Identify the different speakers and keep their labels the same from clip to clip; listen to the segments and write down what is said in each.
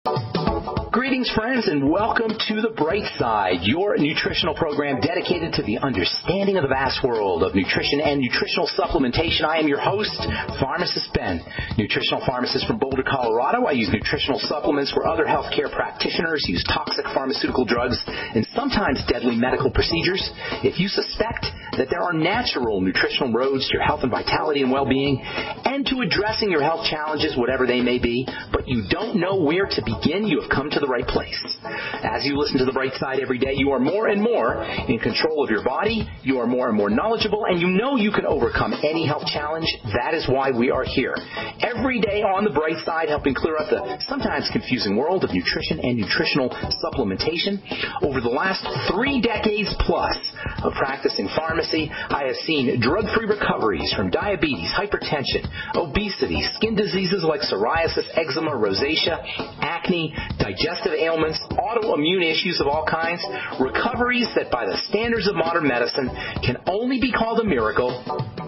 Speaker 1: Greetings, friends, and welcome to The Bright Side, your nutritional program dedicated to the understanding of the vast world of nutrition and nutritional supplementation. I am your host, Pharmacist Ben, nutritional pharmacist from Boulder, Colorado. I use nutritional supplements where other healthcare practitioners use toxic pharmaceutical drugs and sometimes deadly medical procedures. If you suspect that there are natural nutritional roads to your health and vitality and well-being and to addressing your health challenges, whatever they may be, but you don't know where to begin, you have come to the right place. As you listen to The Bright Side every day, you are more and more in control of your body, you are more and more knowledgeable, and you know you can overcome any health challenge. That is why we are here. Every day on The Bright Side, helping clear up the sometimes confusing world of nutrition and nutritional supplementation. Over the last 3 decades plus of practicing pharmacy, I have seen drug-free recoveries from diabetes, hypertension, obesity, skin diseases like psoriasis, eczema, rosacea, acne, digestive ailments, autoimmune issues of all kinds, recoveries that by the standards of modern medicine can only be called a miracle,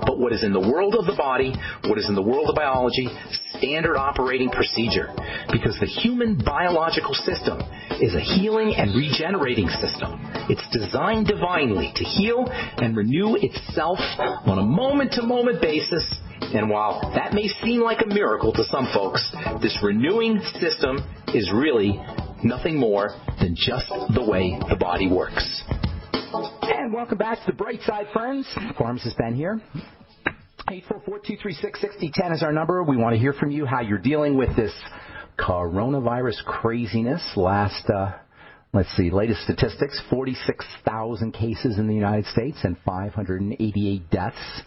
Speaker 1: but what is in the world of the body, what is in the world of biology, standard operating procedure. Because the human biological system is a healing and regenerating system. It's designed divinely to heal and renew itself on a moment-to-moment basis. And while that may seem like a miracle to some folks, this renewing system is really nothing more than just the way the body works. And welcome back to The Bright Side, friends. Pharmacist Ben here. 844-236-6010 is our number. We want to hear from you how you're dealing with this coronavirus craziness. Latest statistics, 46,000 cases in the United States and 588 deaths.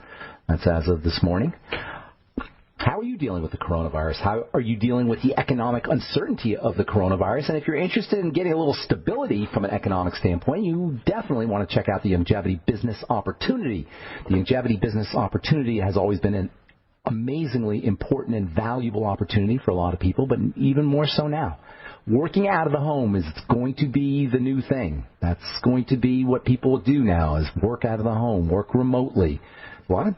Speaker 1: That's as of this morning. How are you dealing with the coronavirus? How are you dealing with the economic uncertainty of the coronavirus? And if you're interested in getting a little stability from an economic standpoint, you definitely want to check out the Longevity Business Opportunity. The Longevity Business Opportunity has always been an amazingly important and valuable opportunity for a lot of people, but even more so now. Working out of the home is going to be the new thing. That's going to be what people do now, is work out of the home, work remotely.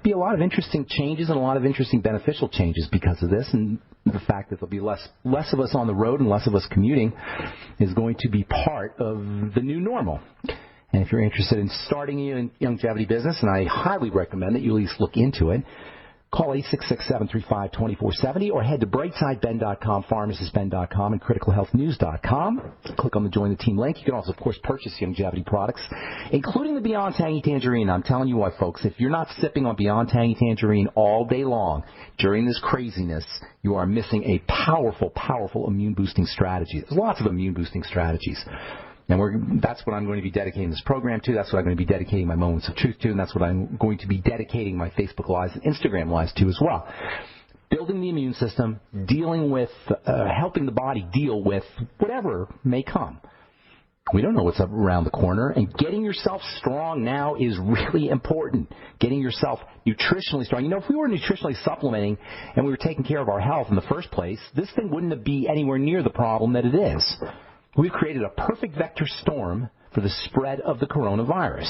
Speaker 1: Be a lot of interesting changes and a lot of interesting beneficial changes because of this, and the fact that there'll be less of us on the road and less of us commuting is going to be part of the new normal. And if you're interested in starting a longevity business, and I highly recommend that you at least look into it, call 866-735-2470 or head to brightsideben.com, pharmacistben.com, and criticalhealthnews.com. Click on the Join the Team link. You can also, of course, purchase longevity products, including the Beyond Tangy Tangerine. I'm telling you what, folks, if you're not sipping on Beyond Tangy Tangerine all day long during this craziness, you are missing a powerful, powerful immune-boosting strategy. There's lots of immune-boosting strategies. And that's what I'm going to be dedicating this program to. That's what I'm going to be dedicating my Moments of Truth to. And that's what I'm going to be dedicating my Facebook Lives and Instagram Lives to as well. Building the immune system, dealing with, helping the body deal with whatever may come. We don't know what's up around the corner. And getting yourself strong now is really important. Getting yourself nutritionally strong. You know, if we were nutritionally supplementing and we were taking care of our health in the first place, this thing wouldn't be anywhere near the problem that it is. We've created a perfect vector storm for the spread of the coronavirus.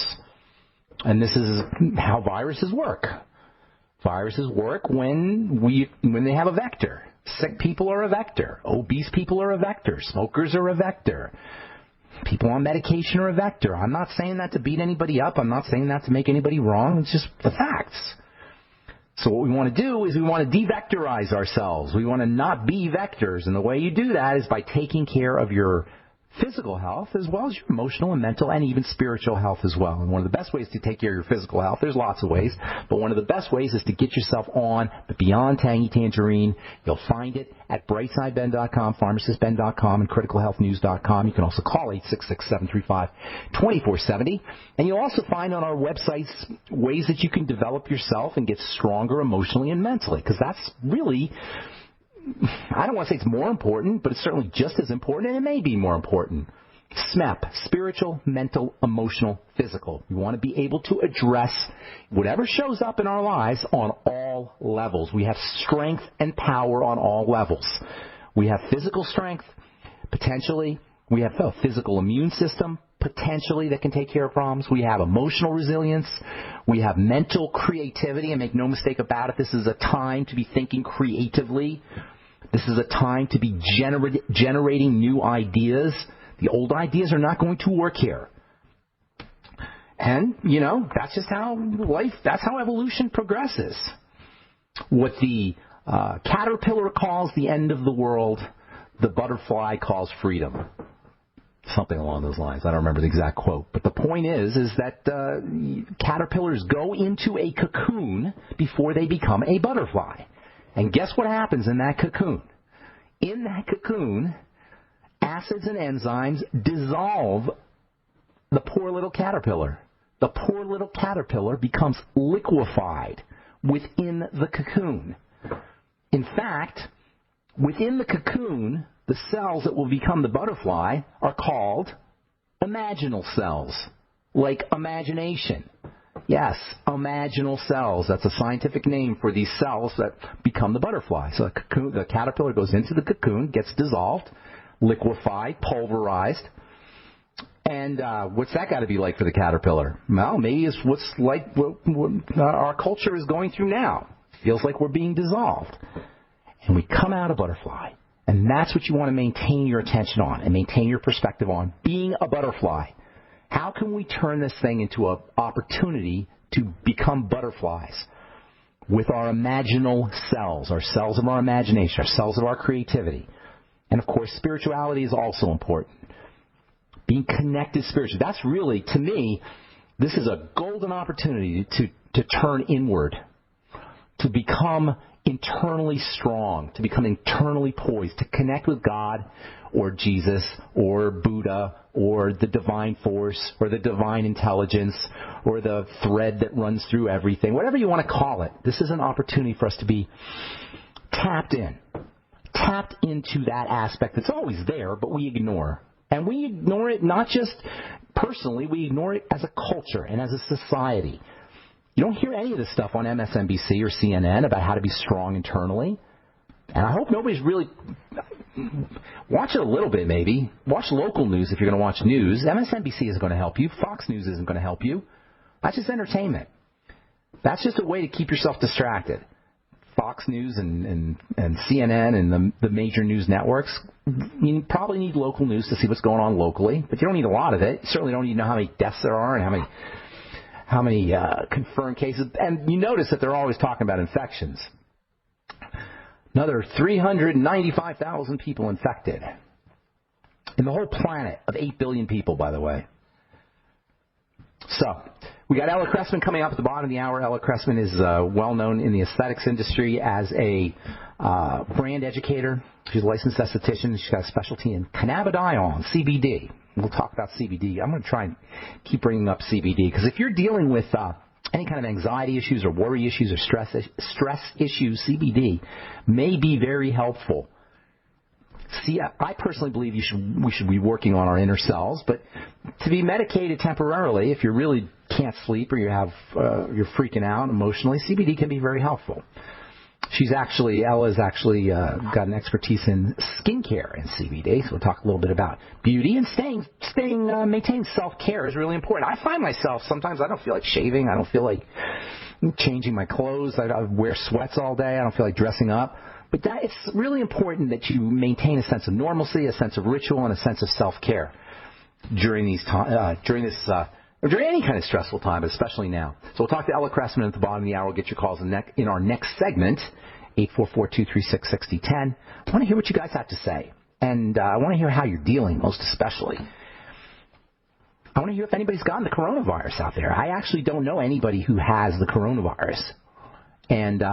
Speaker 1: And this is how viruses work. Viruses work when they have a vector. Sick people are a vector. Obese people are a vector. Smokers are a vector. People on medication are a vector. I'm not saying that to beat anybody up. I'm not saying that to make anybody wrong. It's just the facts. So what we want to do is we want to devectorize ourselves. We want to not be vectors. And the way you do that is by taking care of your physical health as well as your emotional and mental and even spiritual health as well. And one of the best ways to take care of your physical health, there's lots of ways, but one of the best ways is to get yourself on the Beyond Tangy Tangerine. You'll find it at brightsideben.com, pharmacistben.com, and criticalhealthnews.com. You can also call 866-735-2470. And you'll also find on our websites ways that you can develop yourself and get stronger emotionally and mentally, because that's really, I don't want to say it's more important, but it's certainly just as important, and it may be more important. SMEP, spiritual, mental, emotional, physical. We want to be able to address whatever shows up in our lives on all levels. We have strength and power on all levels. We have physical strength, potentially. We have a physical immune system, potentially, that can take care of problems. We have emotional resilience. We have mental creativity, and make no mistake about it, this is a time to be thinking creatively. This is a time to be generating new ideas. The old ideas are not going to work here. And, that's just how that's how evolution progresses. What the caterpillar calls the end of the world, the butterfly calls freedom. Something along those lines. I don't remember the exact quote. But the point is that caterpillars go into a cocoon before they become a butterfly. And guess what happens in that cocoon? In that cocoon, acids and enzymes dissolve the poor little caterpillar. The poor little caterpillar becomes liquefied within the cocoon. In fact, within the cocoon, the cells that will become the butterfly are called imaginal cells, like imagination. Yes, imaginal cells. That's a scientific name for these cells that become the butterfly. So the caterpillar goes into the cocoon, gets dissolved, liquefied, pulverized. And what's that got to be like for the caterpillar? Well, maybe it's what's like what our culture is going through now. It feels like we're being dissolved. And we come out a butterfly. And that's what you want to maintain your attention on and maintain your perspective on, being a butterfly. How can we turn this thing into an opportunity to become butterflies with our imaginal cells, our cells of our imagination, our cells of our creativity? And, of course, spirituality is also important. Being connected spiritually. That's really, to me, this is a golden opportunity to turn inward, to become internally strong, to become internally poised, to connect with God or Jesus or Buddha or the divine force or the divine intelligence or the thread that runs through everything, whatever you want to call it. This is an opportunity for us to be tapped into that aspect that's always there, but we ignore. And we ignore it not just personally, we ignore it as a culture and as a society. You don't hear any of this stuff on MSNBC or CNN about how to be strong internally. And I hope nobody's really... Watch it a little bit, maybe. Watch local news if you're going to watch news. MSNBC isn't going to help you. Fox News isn't going to help you. That's just entertainment. That's just a way to keep yourself distracted. Fox News and CNN and the major news networks, you probably need local news to see what's going on locally, but you don't need a lot of it. You certainly don't need to know how many deaths there are and how many confirmed cases. And you notice that they're always talking about infections. Another 395,000 people infected. In the whole planet of 8 billion people, by the way. So, we got Ella Cressman coming up at the bottom of the hour. Ella Cressman is well known in the aesthetics industry as a brand educator. She's a licensed esthetician. She's got a specialty in cannabidiol, CBD. We'll talk about CBD. I'm going to try and keep bringing up CBD because if you're dealing with any kind of anxiety issues or worry issues or stress issues, CBD may be very helpful. See, I personally believe we should be working on our inner selves, but to be medicated temporarily, if you really can't sleep or you're freaking out emotionally, CBD can be very helpful. Ella's actually got an expertise in skincare and CBD, so we'll talk a little bit about beauty and maintaining self-care is really important. I find myself sometimes I don't feel like shaving, I don't feel like changing my clothes, I wear sweats all day, I don't feel like dressing up. But it's really important that you maintain a sense of normalcy, a sense of ritual, and a sense of self-care during any kind of stressful time, but especially now. So we'll talk to Ella Cressman at the bottom of the hour. We'll get your calls in our next segment, 844-236-6010. I want to hear what you guys have to say, and I want to hear how you're dealing, most especially. I want to hear if anybody's gotten the coronavirus out there. I actually don't know anybody who has the coronavirus, and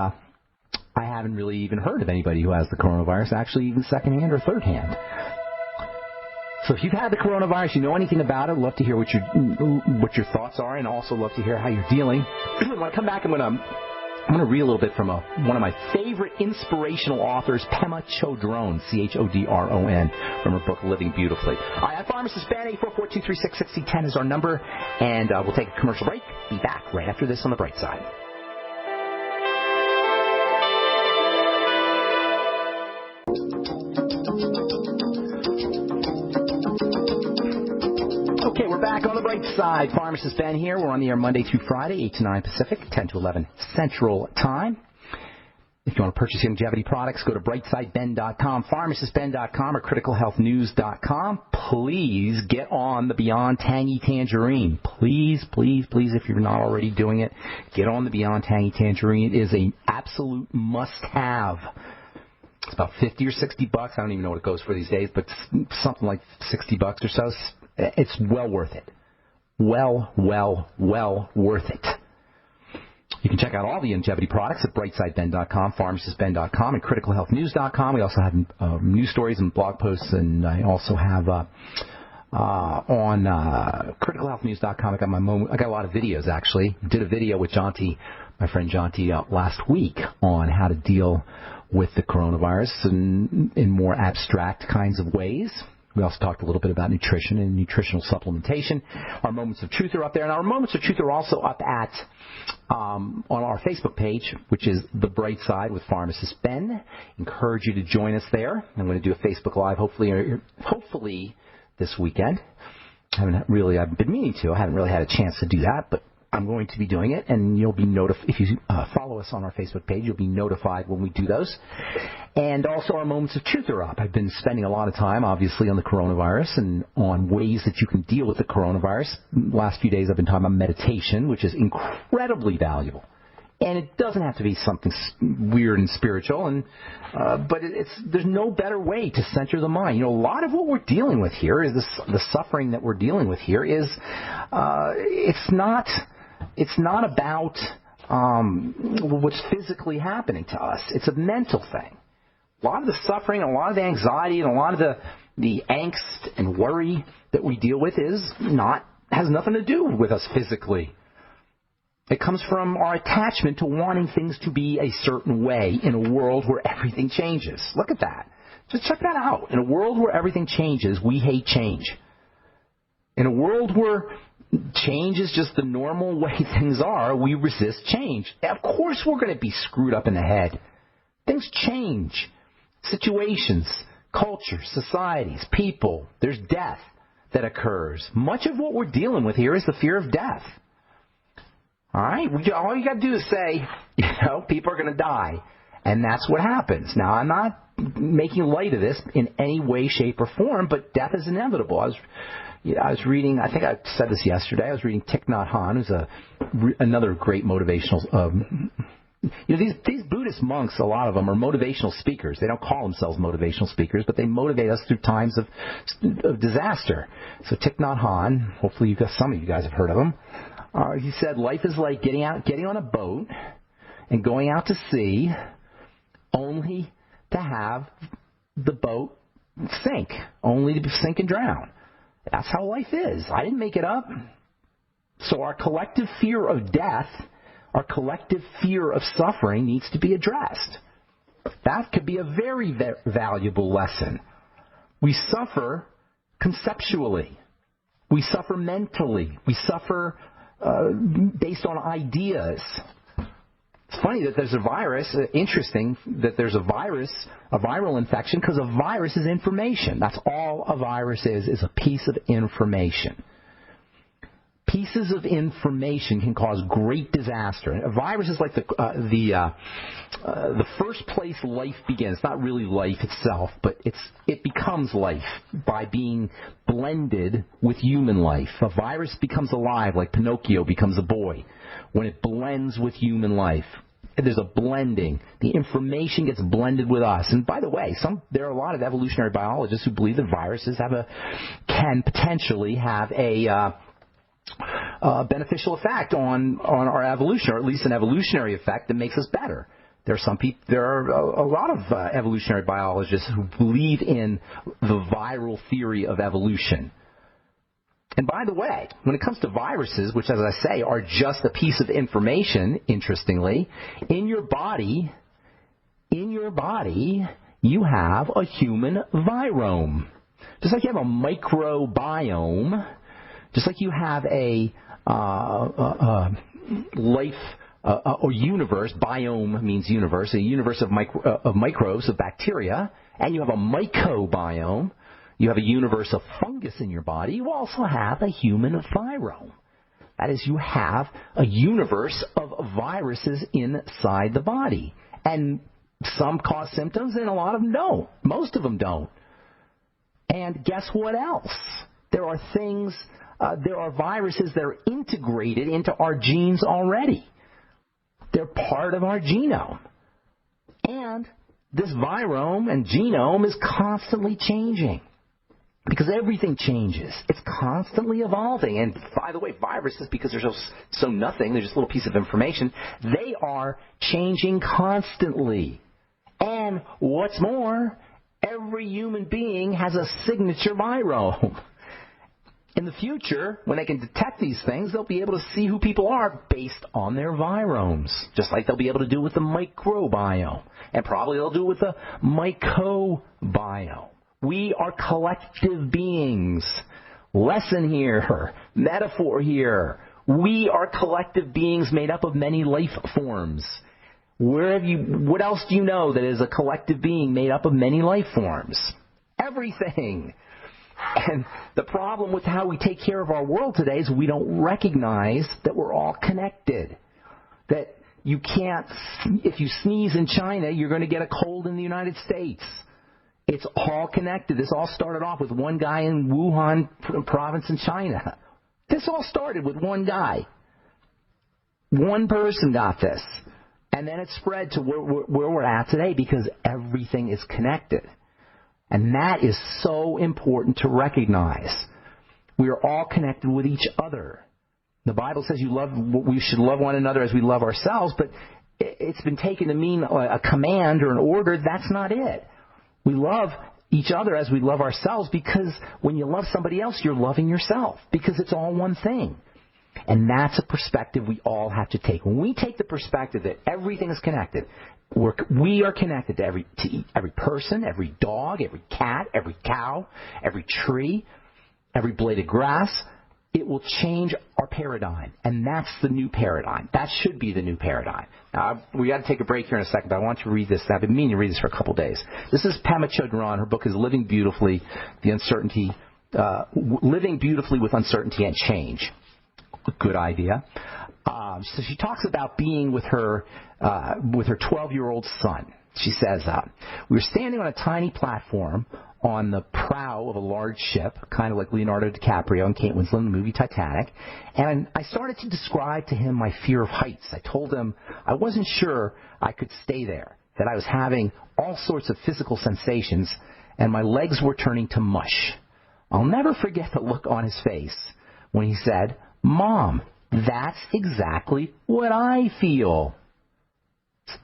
Speaker 1: I haven't really even heard of anybody who has the coronavirus, actually even secondhand or thirdhand. So if you've had the coronavirus, you know anything about it, I'd love to hear what your thoughts are, and also love to hear how you're dealing. When I come back, I'm going to read a little bit from one of my favorite inspirational authors, Pema Chodron, Chodron, from her book Living Beautifully. I'm Pharmacist Ben. 844-236-6010 is our number, and we'll take a commercial break. Be back right after this on The Bright Side. Okay, we're back on The Bright Side. Pharmacist Ben here. We're on the air Monday through Friday, 8 to 9 Pacific, 10 to 11 Central Time. If you want to purchase longevity products, go to brightsideben.com, pharmacistben.com, or criticalhealthnews.com. Please get on the Beyond Tangy Tangerine. Please, please, please, if you're not already doing it, get on the Beyond Tangy Tangerine. It is an absolute must-have. It's about $50 or $60. I don't even know what it goes for these days, but something like $60 or so. It's well worth it. Well worth it. You can check out all the longevity products at brightsideben.com, pharmacistben.com, and criticalhealthnews.com. We also have news stories and blog posts, and I also have on criticalhealthnews.com. I got a lot of videos, actually. Did a video with Jonty, my friend Jonty, last week on how to deal with the coronavirus in more abstract kinds of ways. We also talked a little bit about nutrition and nutritional supplementation. Our Moments of Truth are up there. And our Moments of Truth are also up at on our Facebook page, which is The Bright Side with Pharmacist Ben. Encourage you to join us there. I'm going to do a Facebook Live hopefully this weekend. I've been meaning to. I haven't really had a chance to do that, but I'm going to be doing it, and you'll be notified. If you follow us on our Facebook page, you'll be notified when we do those. And also our Moments of Truth are up. I've been spending a lot of time, obviously, on the coronavirus and on ways that you can deal with the coronavirus. The last few days I've been talking about meditation, which is incredibly valuable. And it doesn't have to be something weird and spiritual, but there's no better way to center the mind. A lot of what we're dealing with here is the suffering that we're dealing with here is it's not about what's physically happening to us. It's a mental thing. A lot of the suffering, a lot of the anxiety, and a lot of the angst and worry that we deal with has nothing to do with us physically. It comes from our attachment to wanting things to be a certain way in a world where everything changes. Look at that. Just check that out. In a world where everything changes, we hate change. In a world where change is just the normal way things are, we resist change. Of course we're going to be screwed up in the head. Things change. Situations, cultures, societies, people. There's death that occurs. Much of what we're dealing with here is the fear of death. All right? All you got to do is say, people are going to die. And that's what happens. Now, I'm not making light of this in any way, shape, or form, but death is inevitable. I was reading, I think I said this yesterday, I was reading Thich Nhat Hanh, who's another great motivational these Buddhist monks, a lot of them are motivational speakers. They don't call themselves motivational speakers, but they motivate us through times of disaster. So Thich Nhat Hanh, hopefully some of you guys have heard of him. He said life is like getting on a boat and going out to sea only to have the boat sink, only to sink and drown. That's how life is. I didn't make it up. So our collective fear of death, our collective fear of suffering needs to be addressed. That could be a very valuable lesson. We suffer conceptually. We suffer mentally. We suffer based on ideas. It's funny that there's a virus, interesting that there's a viral infection, because a virus is information. That's all a virus is a piece of information. Pieces of information can cause great disaster. A virus is like the first place life begins. It's not really life itself, but it becomes life by being blended with human life. A virus becomes alive like Pinocchio becomes a boy when it blends with human life. There's a blending. The information gets blended with us. And by the way, there are a lot of evolutionary biologists who believe that viruses can potentially have a beneficial effect on our evolution, or at least an evolutionary effect that makes us better. There are a lot of evolutionary biologists who believe in the viral theory of evolution. And by the way, when it comes to viruses, which, as I say, are just a piece of information, interestingly, in your body, you have a human virome. Just like you have a microbiome, just like you have a life or universe, biome means universe, a universe of microbes, of bacteria, and you have a mycobiome, you have a universe of fungus in your body, you also have a human virome. That is, you have a universe of viruses inside the body. And Some cause symptoms, and a lot of them don't. Most of them don't. And guess what else? There are viruses that are integrated into our genes already. They're part of our genome. And this virome and genome is constantly changing because everything changes. It's constantly evolving. And by the way, viruses, because they're so nothing, they're just a little piece of information, they are changing constantly. And what's more, every human being has a signature virome. In the future, when they can detect these things, they'll be able to see who people are based on their viromes, just like they'll be able to do with the microbiome. And probably they'll do it with the mycobiome. We are collective beings. Lesson here, metaphor here. We are collective beings made up of many life forms. What else do you know that is a collective being made up of many life forms? Everything. And the problem with how we take care of our world today is we don't recognize that we're all connected. That you can't, if you sneeze in China, you're going to get a cold in the United States. It's all connected. This all started off with one guy in Wuhan province in China. This all started with one guy. One person got this. And then it spread to where we're at today because everything is connected. And that is so important to recognize. We are all connected with each other. The Bible says we should love one another as we love ourselves, but it's been taken to mean a command or an order. That's not it. We love each other as we love ourselves because when you love somebody else, you're loving yourself because it's all one thing. And that's a perspective we all have to take. When we take the perspective that everything is connected, we are connected to every person, every dog, every cat, every cow, every tree, every blade of grass. It will change our paradigm, and that's the new paradigm. That should be the new paradigm. Now, we got to take a break here in a second, but I want to read this. I've been meaning to read this for a couple of days. This is Pema Chodron. Her book is Living Beautifully with Uncertainty and Change. Good idea. So she talks about being with her 12-year-old son. She says, we were standing on a tiny platform on the prow of a large ship, kind of like Leonardo DiCaprio and Kate Winslet in the movie Titanic, and I started to describe to him my fear of heights. I told him I wasn't sure I could stay there, that I was having all sorts of physical sensations, and my legs were turning to mush. I'll never forget the look on his face when he said, "Mom, that's exactly what I feel."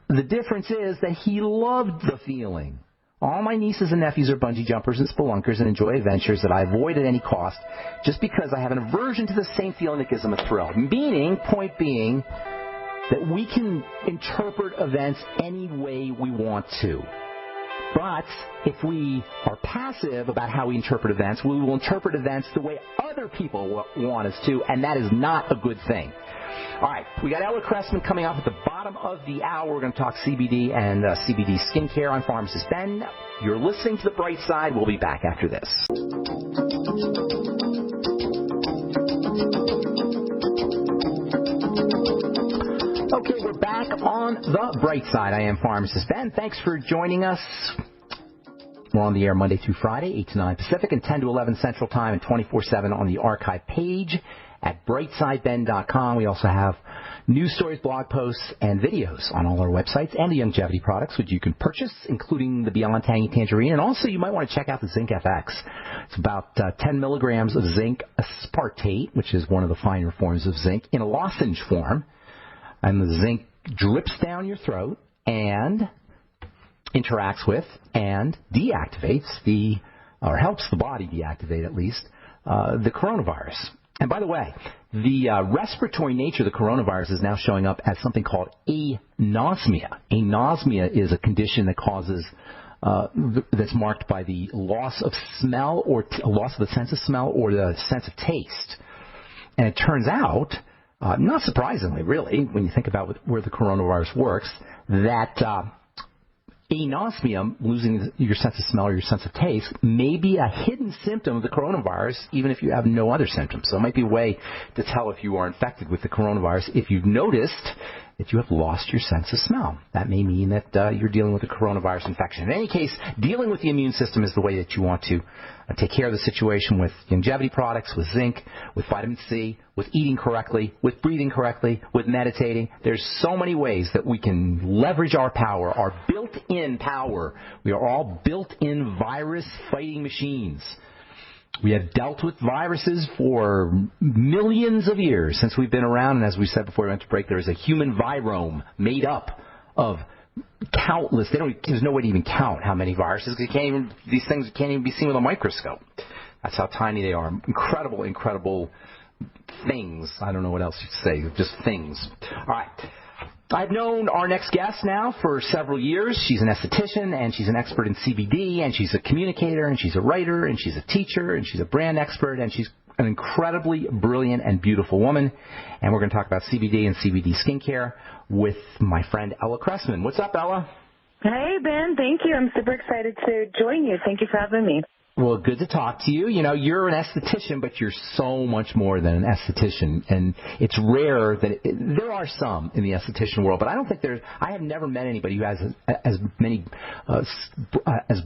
Speaker 1: The difference is that he loved the feeling. All my nieces and nephews are bungee jumpers and spelunkers and enjoy adventures that I avoid at any cost just because I have an aversion to the same feeling that gives them a thrill. Point being, that we can interpret events any way we want to. But if we are passive about how we interpret events, we will interpret events the way other people want us to, and that is not a good thing. All right, we got Ella Cressman coming up at the bottom of the hour. We're going to talk CBD and CBD skincare. I'm Pharmacist Ben. You're listening to The Bright Side. We'll be back after this. Okay, we're back on The Bright Side. I am Pharmacist Ben. Thanks for joining us. We're on the air Monday through Friday, 8 to 9 Pacific and 10 to 11 Central Time and 24/7 on the archive page at brightsideben.com. We also have news stories, blog posts, and videos on all our websites and the longevity products, which you can purchase, including the Beyond Tangy Tangerine. And also, you might want to check out the Zinc FX. It's about 10 milligrams of zinc aspartate, which is one of the finer forms of zinc, in a lozenge form. And the zinc drips down your throat and interacts with and deactivates or helps the body deactivate at least, the coronavirus. And by the way, the respiratory nature of the coronavirus is now showing up as something called anosmia. Anosmia is a condition that causes, that's marked by the loss of smell or loss of the sense of smell or the sense of taste. And it turns out, not surprisingly, really, when you think about where the coronavirus works, that anosmia, losing your sense of smell or your sense of taste, may be a hidden symptom of the coronavirus, even if you have no other symptoms. So it might be a way to tell if you are infected with the coronavirus. If you've noticed that you have lost your sense of smell. That may mean that you're dealing with a coronavirus infection. In any case, dealing with the immune system is the way that you want to take care of the situation with longevity products, with zinc, with vitamin C, with eating correctly, with breathing correctly, with meditating. There's so many ways that we can leverage our power, our built-in power. We are all built-in virus-fighting machines. We have dealt with viruses for millions of years since we've been around, and as we said before we went to break, there is a human virome made up of countless. There's no way to even count how many viruses. These things can't even be seen with a microscope. That's how tiny they are. Incredible, incredible things. I don't know what else you'd say. Just things. All right. I've known our next guest now for several years. She's an esthetician, and she's an expert in CBD, and she's a communicator, and she's a writer, and she's a teacher, and she's a brand expert, and she's an incredibly brilliant and beautiful woman. And we're going to talk about CBD and CBD skincare with my friend Ella Cressman. What's up, Ella?
Speaker 2: Hey, Ben. Thank you. I'm super excited to join you. Thank you for having me.
Speaker 1: Well, good to talk to you. You know, you're an esthetician, but you're so much more than an esthetician. And it's rare that there are some in the esthetician world, but I don't think I have never met anybody who has as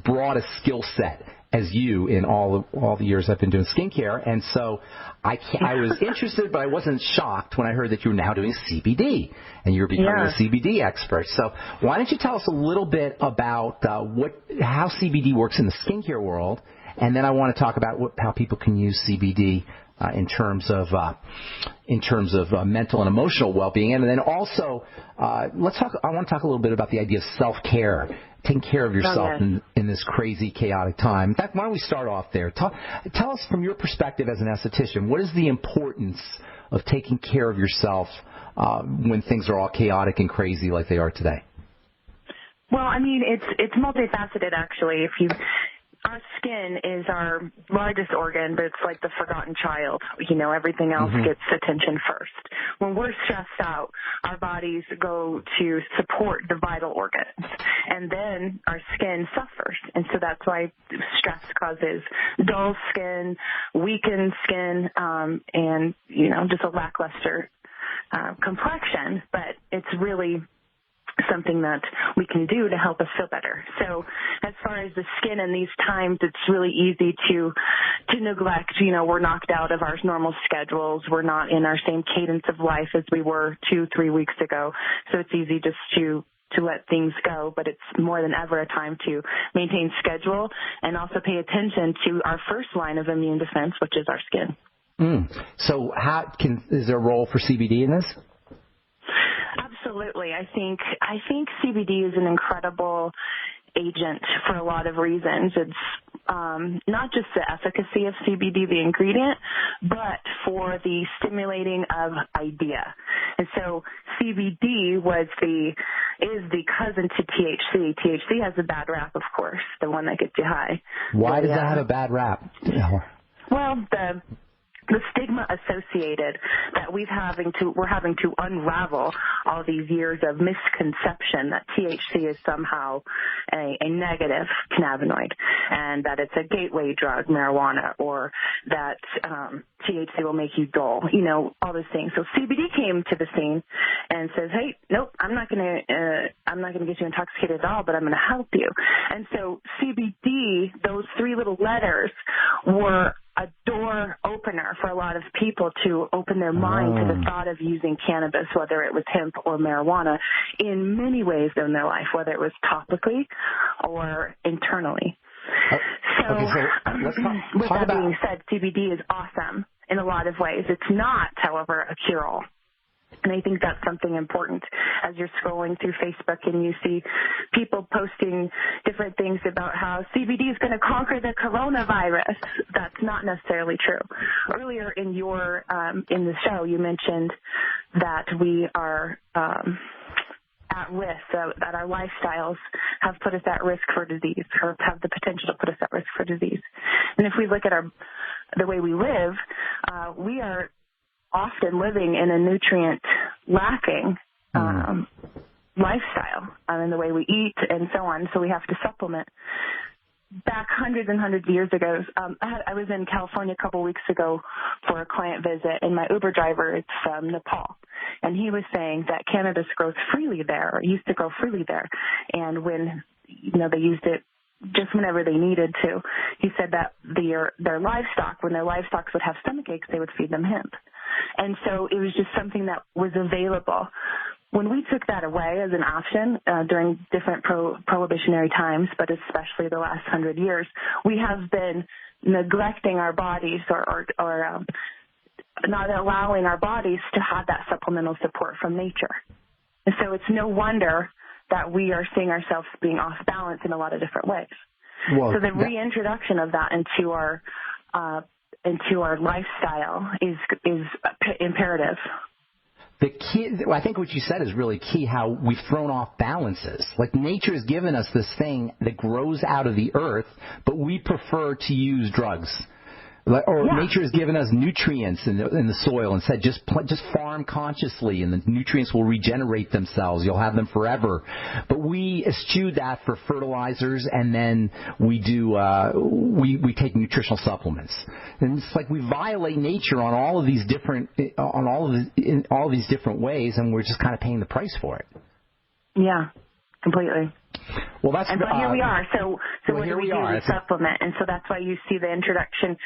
Speaker 1: broad a skill set as you in all the years I've been doing skincare. And so I was interested, but I wasn't shocked when I heard that you were now doing CBD and you're becoming a CBD expert. So why don't you tell us a little bit about how CBD works in the skincare world, and then I want to talk about how people can use CBD in terms of mental and emotional well-being, and then also I want to talk a little bit about the idea of self-care, taking care of yourself in this crazy, chaotic time. In fact, why don't we start off there? Tell us from your perspective as an esthetician, what is the importance of taking care of yourself when things are all chaotic and crazy like they are today?
Speaker 2: Well, I mean, it's multifaceted, actually. Our skin is our largest organ, but it's like the forgotten child. You know, everything else gets attention first. When we're stressed out, our bodies go to support the vital organs, and then our skin suffers. And so that's why stress causes dull skin, weakened skin, and, you know, just a lackluster complexion. But it's really something that we can do to help us feel better. So as far as the skin in these times, it's really easy to neglect. You know, we're knocked out of our normal schedules. We're not in our same cadence of life as we were 2-3 weeks ago. So it's easy just to let things go, but it's more than ever a time to maintain schedule and also pay attention to our first line of immune defense, which is our skin.
Speaker 1: So is there a role for CBD in this?
Speaker 2: Absolutely. I think CBD is an incredible agent for a lot of reasons. It's not just the efficacy of CBD, the ingredient, but for the stimulating of idea. And so CBD is the cousin to THC. THC has a bad rap, of course, the one that gets you high.
Speaker 1: Why does that have a bad rap?
Speaker 2: Well, the stigma associated that we're having to unravel all these years of misconception that THC is somehow a negative cannabinoid, and that it's a gateway drug, marijuana, or that THC will make you dull, you know, all those things. So CBD came to the scene and says, hey, nope, I'm not gonna get you intoxicated at all, but I'm gonna help you. And so CBD, those three little letters, were a door opener for a lot of people to open their mind to the thought of using cannabis, whether it was hemp or marijuana, in many ways in their life, whether it was topically or internally.
Speaker 1: Let's
Speaker 2: with that being said, CBD is awesome in a lot of ways. It's not, however, a cure-all. And I think that's something important as you're scrolling through Facebook and you see people posting different things about how CBD is going to conquer the coronavirus. That's not necessarily true. Earlier in in the show, you mentioned that we are at risk, that our lifestyles have put us at risk for disease, or have the potential to put us at risk for disease. And if we look at the way we live, we are often living in a nutrient-lacking lifestyle in the way we eat and so on, so we have to supplement. back hundreds and hundreds of years ago, I was in California a couple weeks ago for a client visit, and my Uber driver is from Nepal. And he was saying that cannabis grows freely there, or used to grow freely there. And when, they used it just whenever they needed to, he said that their livestock, when their livestock would have stomach aches, they would feed them hemp. And so it was just something that was available. When we took that away as an option during different prohibitionary times, but especially the last 100 years, we have been neglecting our bodies or not allowing our bodies to have that supplemental support from nature. And so it's no wonder that we are seeing ourselves being off balance in a lot of different ways.
Speaker 1: Well,
Speaker 2: so the reintroduction of that into our lifestyle is imperative.
Speaker 1: The key, I think what you said is really key, how we've thrown off balances. Like nature has given us this thing that grows out of the earth, but we prefer to use drugs. Nature has given us nutrients in the soil and said just farm consciously and the nutrients will regenerate themselves. You'll have them forever. But we eschew that for fertilizers, and then we we take nutritional supplements. And it's like we violate nature on all of these different in all of these different ways, and we're just kind of paying the price for it.
Speaker 2: Yeah, completely.
Speaker 1: Well, that's
Speaker 2: and so here we are. So what do we do? We supplement, and so that's why you see the introduction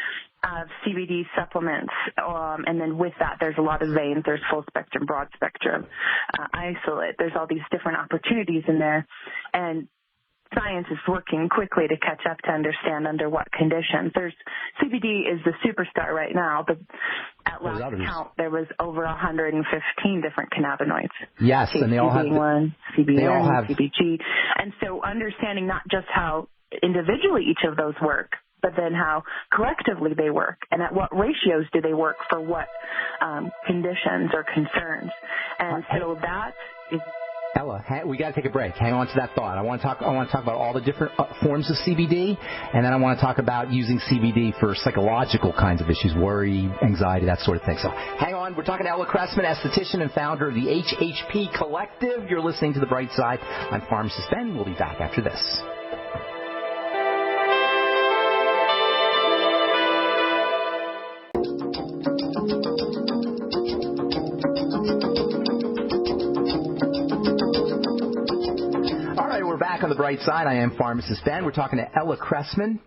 Speaker 2: of CBD supplements, and then with that, there's a lot of veins. There's full spectrum, broad spectrum, isolate. There's all these different opportunities in there, and science is working quickly to catch up to understand under what conditions. CBD is the superstar right now, but at last count, there was over 115 different cannabinoids.
Speaker 1: Yes, and they all have
Speaker 2: CBN, CBG. And so understanding not just how individually each of those work, but then how collectively they work, and at what ratios do they work for what conditions or concerns. And so that is...
Speaker 1: Ella, we got to take a break. Hang on to that thought. I want to talk about all the different forms of CBD, and then I want to talk about using CBD for psychological kinds of issues, worry, anxiety, that sort of thing. So hang on. We're talking to Ella Cressman, esthetician and founder of the HHP Collective. You're listening to The Bright Side. I'm Pharmacist Ben. We'll be back after this. On the bright side, I am Pharmacist Ben. We're talking to Ella Cressman,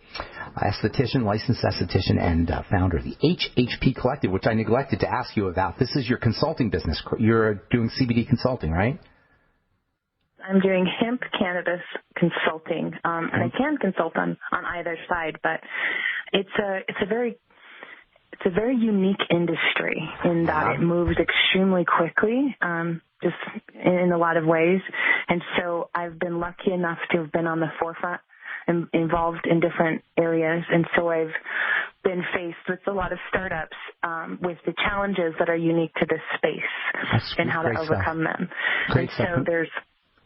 Speaker 1: esthetician, licensed esthetician, and founder of the HHP Collective, which I neglected to ask you about. This is your consulting business. You're doing CBD consulting, right?
Speaker 2: I'm doing hemp cannabis consulting, and I can consult on either side, but it's a very unique industry in that it moves extremely quickly. Just in a lot of ways. And so I've been lucky enough to have been on the forefront and involved in different areas. And so I've been faced with a lot of startups with the challenges that are unique to this space and how to overcome them.
Speaker 1: Great stuff.
Speaker 2: So there's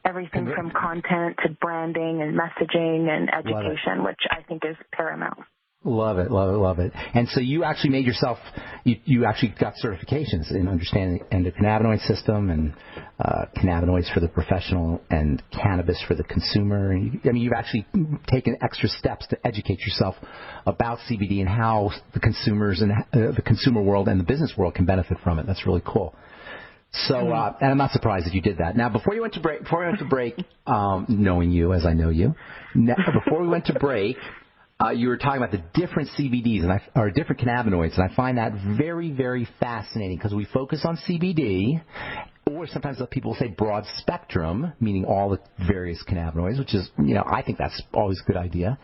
Speaker 2: everything from content to branding and messaging and education, which I think is paramount.
Speaker 1: Love it, love it, love it. And so you actually made yourself, you actually got certifications in understanding the endocannabinoid system and cannabinoids for the professional and cannabis for the consumer. You've actually taken extra steps to educate yourself about CBD and how the consumers and the consumer world and the business world can benefit from it. That's really cool. So, and I'm not surprised that you did that. Now, before we went to break, knowing you as I know you, before we went to break, you were talking about the different CBDs or different cannabinoids, and I find that very, very fascinating because we focus on CBD, or sometimes people say broad spectrum, meaning all the various cannabinoids, which is, I think that's always a good idea.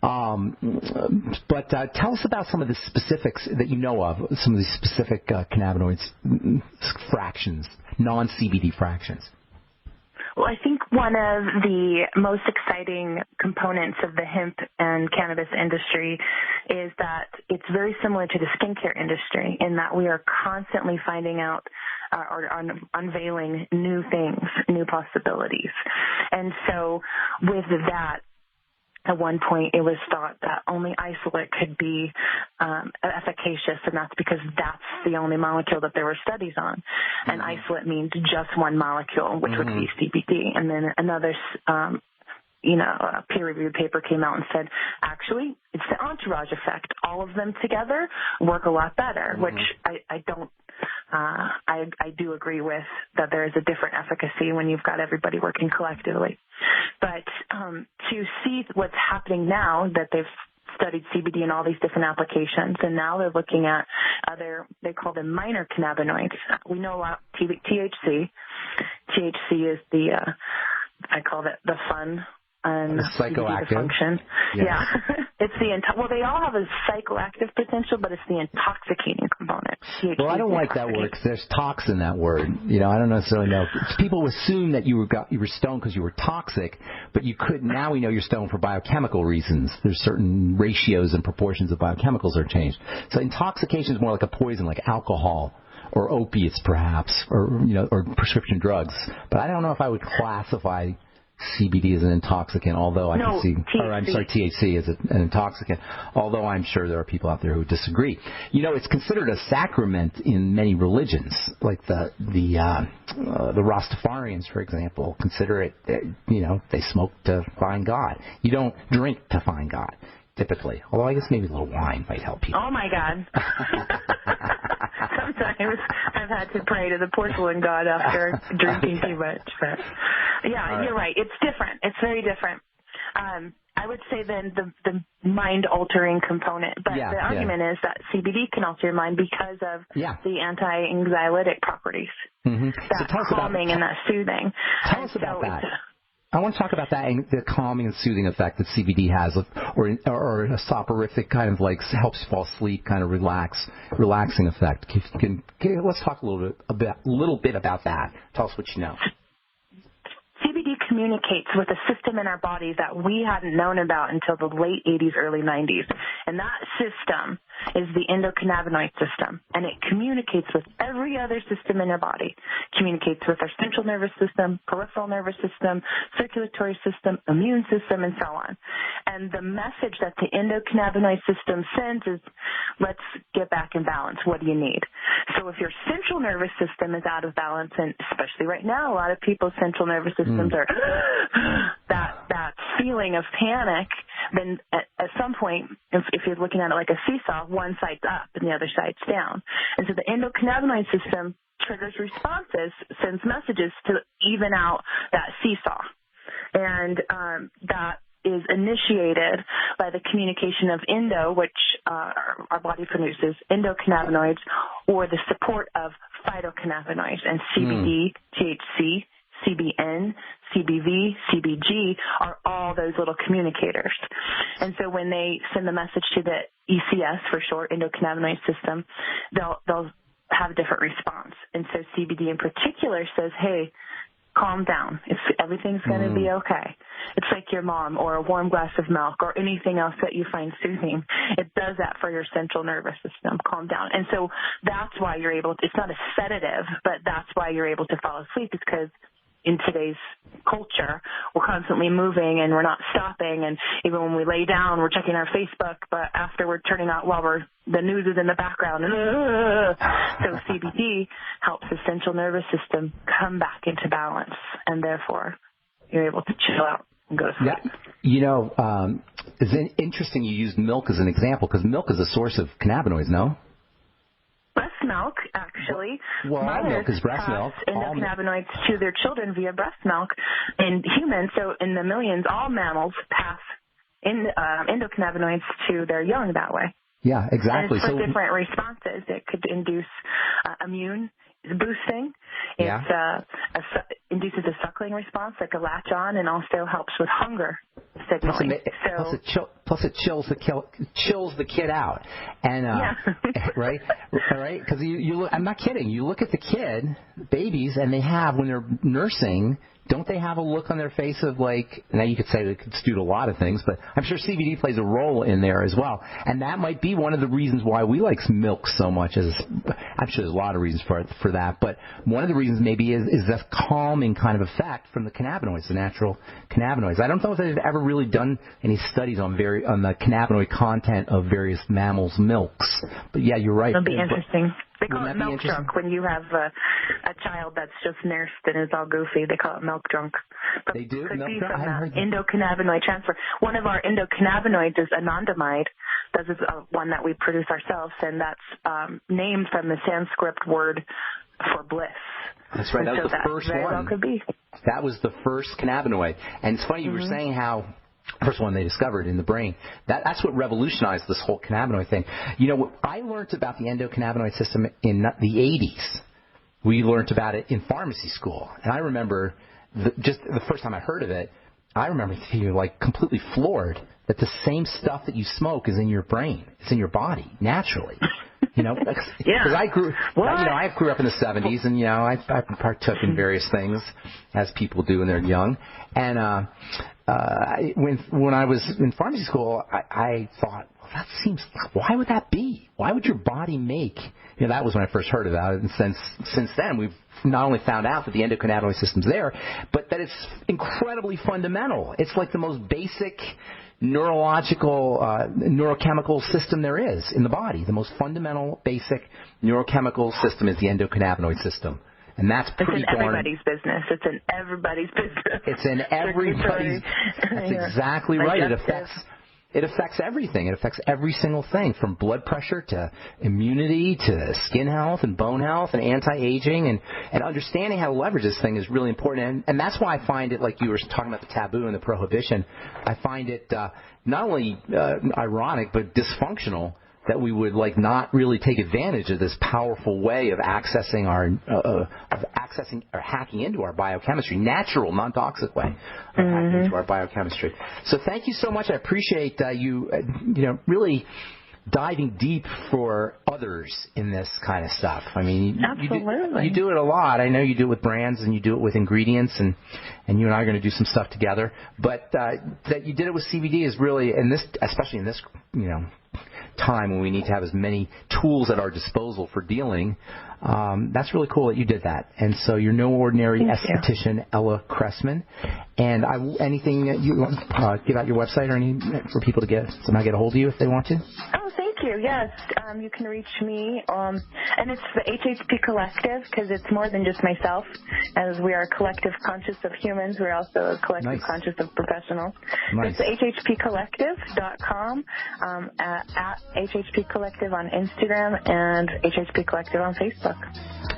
Speaker 1: But tell us about some of the specifics that you know of, some of these specific cannabinoids fractions, non-CBD fractions.
Speaker 2: Well, I think one of the most exciting components of the hemp and cannabis industry is that it's very similar to the skincare industry in that we are constantly finding out or unveiling new things, new possibilities. And so with that, at one point, it was thought that only isolate could be efficacious, and that's because that's the only molecule that there were studies on. And isolate means just one molecule, which would be CBD. And then another a peer-reviewed paper came out and said, actually, it's the entourage effect. All of them together work a lot better, which I don't. I do agree with that there is a different efficacy when you've got everybody working collectively. But to see what's happening now that they've studied CBD in all these different applications, and now they're looking at they call them minor cannabinoids. We know about THC. THC is I call it the fun and
Speaker 1: psychoactive.
Speaker 2: The function. Yeah. It's well, they all have a psychoactive potential, but it's the intoxicating component. THC,
Speaker 1: well, I don't like that word because there's tox in that word. I don't necessarily know. People assume that you were stoned because you were toxic, but you could. Now we know you're stoned for biochemical reasons. There's certain ratios and proportions of biochemicals are changed. So intoxication is more like a poison, like alcohol or opiates, perhaps, or prescription drugs. But I don't know if I would classify CBD as an intoxicant, although I can see, THC as an intoxicant, although I'm sure there are people out there who disagree. It's considered a sacrament in many religions, like the Rastafarians, for example, consider it, they smoke to find God. You don't drink to find God, typically, although I guess maybe a little wine might help people.
Speaker 2: Oh, my God. Sometimes I've had to pray to the porcelain god after drinking too much. But You're right. It's different. It's very different. I would say then the mind-altering component. But the argument is that CBD can alter your mind because of the anti-anxiolytic properties.
Speaker 1: Mm-hmm.
Speaker 2: That calming and that soothing.
Speaker 1: Tell us about that. I want to talk about that, the calming and soothing effect that CBD has, or a soporific kind of helps you fall asleep, kind of relaxing effect. Let's talk a little bit about that. Tell us what you know.
Speaker 2: CBD communicates with a system in our bodies that we hadn't known about until the late 80s, early 90s. And that system is the endocannabinoid system. And it communicates with every other system in our body. Communicates with our central nervous system, peripheral nervous system, circulatory system, immune system, and so on. And the message that the endocannabinoid system sends is, let's get back in balance. What do you need? So if your central nervous system is out of balance, and especially right now, a lot of people's central nervous systems are that feeling of panic, then at some point, if you're looking at it like a seesaw, one side's up and the other side's down. And so the endocannabinoid system triggers responses, sends messages to even out that seesaw. And that is initiated by the communication of which our body produces, endocannabinoids, or the support of phytocannabinoids, and CBD, THC, CBN, CBV, CBG are all those little communicators. And so when they send the message to the ECS, for short, endocannabinoid system, they'll have a different response. And so CBD in particular says, hey, calm down. Everything's going to be okay. It's like your mom or a warm glass of milk or anything else that you find soothing. It does that for your central nervous system. Calm down. And so that's why you're able to, it's not a sedative, but that's why you're able to fall asleep, is because in today's culture, we're constantly moving and we're not stopping. And even when we lay down, we're checking our Facebook, but after we're turning out while the news is in the background. So CBD helps the central nervous system come back into balance, and therefore you're able to chill out and go to sleep.
Speaker 1: Yeah. It's interesting you used milk as an example, because milk is a source of cannabinoids, no?
Speaker 2: Breast milk, actually.
Speaker 1: Well, milk is breast milk.
Speaker 2: Endocannabinoids to their children via breast milk. In humans, so in the millions, all mammals pass endocannabinoids to their young that way.
Speaker 1: Yeah, exactly.
Speaker 2: And it's for different responses. It could induce immune boosting. It induces a suckling response, like a latch on, and also helps with hunger signaling. Plus it chills the kid out, and right, because you look, I'm not kidding. You look at the kid, babies, and they have, when they're nursing, don't they have a look on their face of like, now you could say it's due to a lot of things, but I'm sure CBD plays a role in there as well. And that might be one of the reasons why we like milk so much. I'm sure there's a lot of reasons for that, but one of the reasons maybe is that calming kind of effect from the cannabinoids, the natural cannabinoids. I don't know if they've ever really done any studies on the cannabinoid content of various mammals' milks, but yeah, you're right. It'll be interesting. They call it milk drunk when you have a child that's just nursed and is all goofy. They call it milk drunk. But
Speaker 1: they do?
Speaker 2: Could
Speaker 1: milk
Speaker 2: be
Speaker 1: drunk?
Speaker 2: from that endocannabinoid transfer. One of our endocannabinoids is anandamide. This is one that we produce ourselves, and that's named from the Sanskrit word for bliss.
Speaker 1: That's right. That was the first
Speaker 2: very
Speaker 1: one.
Speaker 2: Well could be.
Speaker 1: That was the first cannabinoid. And it's funny, you were saying how first one they discovered in the brain. That's what revolutionized this whole cannabinoid thing. You know, I learned about the endocannabinoid system in the 80s. We learned about it in pharmacy school. And I remember just the first time I heard of it, I remember being like completely floored that the same stuff that you smoke is in your brain. It's in your body naturally. You know, because I grew up in the 70s, and I partook in various things as people do when they're young. And when I was in pharmacy school, I thought, well, that seems. Why would that be? Why would your body make? That was when I first heard about it. And since then, we've not only found out that the endocannabinoid system's there, but that it's incredibly fundamental. It's like the most basic neurological, neurochemical system there is in the body. The most fundamental, basic neurochemical system is the endocannabinoid system. And that's pretty
Speaker 2: It's in everybody's business. It's in everybody's business.
Speaker 1: It's in everybody's. That's exactly right. It affects everything. It affects every single thing, from blood pressure to immunity to skin health and bone health and anti-aging. And understanding how to leverage this thing is really important. And that's why I find it, like you were talking about the taboo and the prohibition, I find it not only ironic but dysfunctional that we would not really take advantage of this powerful way of accessing or hacking into our biochemistry, natural, non-toxic way of hacking into our biochemistry. So thank you so much. I appreciate you really diving deep for others in this kind of stuff. I mean,
Speaker 2: absolutely.
Speaker 1: You do it a lot. I know you do it with brands and you do it with ingredients, and you and I are going to do some stuff together. But that you did it with CBD is really, especially in this, time when we need to have as many tools at our disposal for dealing. That's really cool that you did that. And so you're no ordinary esthetician, Ella Cressman. And anything that you want, give out your website or any for people to somehow get a hold of you if they want to?
Speaker 2: Oh, thank you. Yes, you can reach me, and it's the HHP Collective, because it's more than just myself, as we are a collective conscious of humans. We're also a collective conscious of professionals.
Speaker 1: Nice.
Speaker 2: It's hhpcollective.com, at HHP Collective on Instagram, and HHP Collective on Facebook.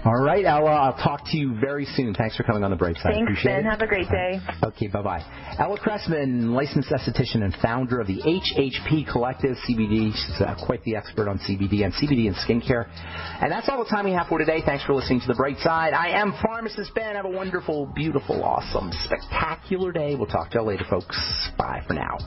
Speaker 1: All right, Ella, I'll talk to you very soon. Thanks for coming on the Bright Side.
Speaker 2: Thanks,
Speaker 1: Appreciate
Speaker 2: Ben.
Speaker 1: it.
Speaker 2: Have a great day.
Speaker 1: Okay, bye-bye. Ella Cressman, licensed esthetician and founder of the HHP Collective CBD. She's quite the expert on CBD and skincare. And that's all the time we have for today. Thanks for listening to The Bright Side. I am Pharmacist Ben. Have a wonderful, beautiful, awesome, spectacular day. We'll talk to you later, folks. Bye for now.